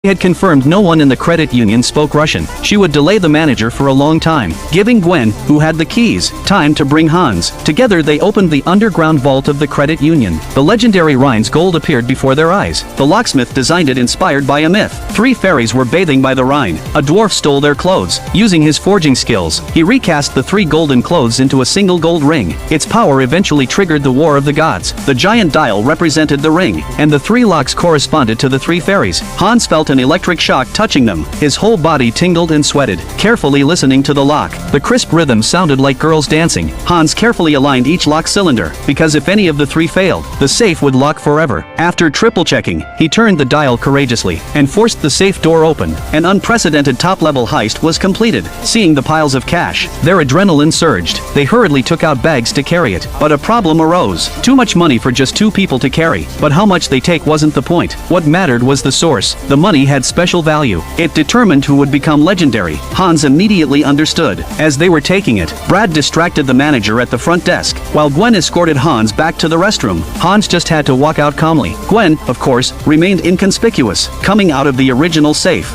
He had confirmed no one in the credit union spoke Russian. She would delay the manager for a long time, giving Gwen, who had the keys, time to bring Hans. Together they opened the underground vault of the credit union. The legendary Rhine's gold appeared before their eyes. The locksmith designed it inspired by a myth. 3 fairies were bathing by the Rhine. A dwarf stole their clothes. Using his forging skills, he recast the 3 golden clothes into a single gold ring. Its power eventually triggered the War of the Gods. The giant dial represented the ring, and the 3 locks corresponded to the 3 fairies. Hans felt an electric shock touching them. His whole body tingled and sweated, carefully listening to the lock. The crisp rhythm sounded like girls dancing. Hans carefully aligned each lock cylinder, because if any of the 3 failed, the safe would lock forever. After triple checking, he turned the dial courageously, and forced the safe door open. An unprecedented top-level heist was completed. Seeing the piles of cash, their adrenaline surged. They hurriedly took out bags to carry it, but a problem arose. Too much money for just 2 people to carry, but how much they take wasn't the point. What mattered was the source. The money had special value. It determined who would become legendary. Hans immediately understood. As they were taking it, Brad distracted the manager at the front desk, while Gwen escorted Hans back to the restroom. Hans just had to walk out calmly. Gwen, of course, remained inconspicuous, coming out of the original safe.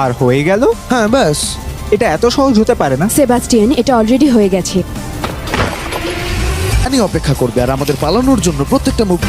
আর হয়ে গেল? হ্যাঁ বাস, এটা এত সহজ হতে পারে না। Sebastian, এটা অলরেডি হয়ে গেছে। আমি অপেক্ষা করবে আর আমাদের পালানোর জন্য প্রত্যেকটা move.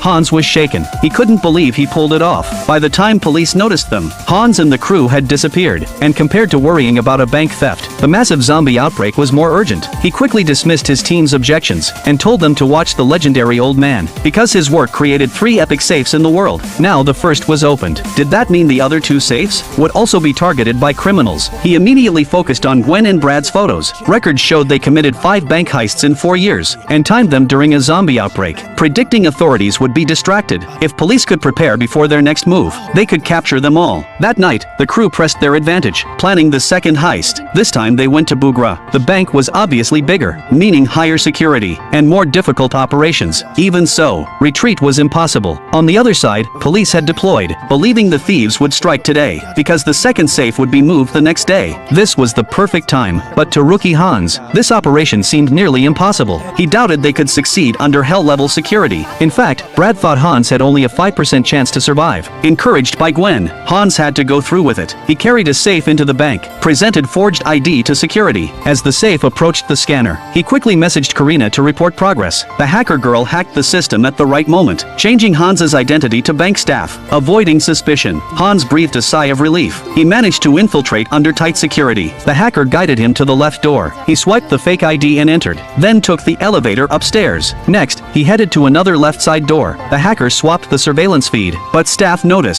Hans was shaken. He couldn't believe he pulled it off. By the time police noticed them, Hans and the crew had disappeared, and compared to worrying about a bank theft, the massive zombie outbreak was more urgent. He quickly dismissed his team's objections, and told them to watch the legendary old man, because his work created 3 epic safes in the world. Now the first was opened. Did that mean the other 2 safes would also be targeted by criminals? He immediately focused on Gwen and Brad's photos. Records showed they committed 5 bank heists in 4 years, and timed them during a zombie outbreak. Predicting authorities would be distracted. If police could prepare before their next move, they could capture them all. That night, the crew pressed their advantage, planning the second heist. This time they went to Bugra. The bank was obviously bigger, meaning higher security, and more difficult operations. Even so, retreat was impossible. On the other side, police had deployed, believing the thieves would strike today, because the second safe would be moved the next day. This was the perfect time, but to rookie Hans, this operation seemed nearly impossible. He doubted they could succeed under hell-level security. In fact, Brad thought Hans had only a 5% chance to survive. Encouraged by Gwen, Hans had to go through with it. He carried a safe into the bank, presented forged ID to security. As the safe approached the scanner, he quickly messaged Karina to report progress. The hacker girl hacked the system at the right moment, changing Hans's identity to bank staff. Avoiding suspicion, Hans breathed a sigh of relief. He managed to infiltrate under tight security. The hacker guided him to the left door. He swiped the fake ID and entered, then took the elevator upstairs. Next, he headed to another left side door. The hacker swapped the surveillance feed, but staff noticed.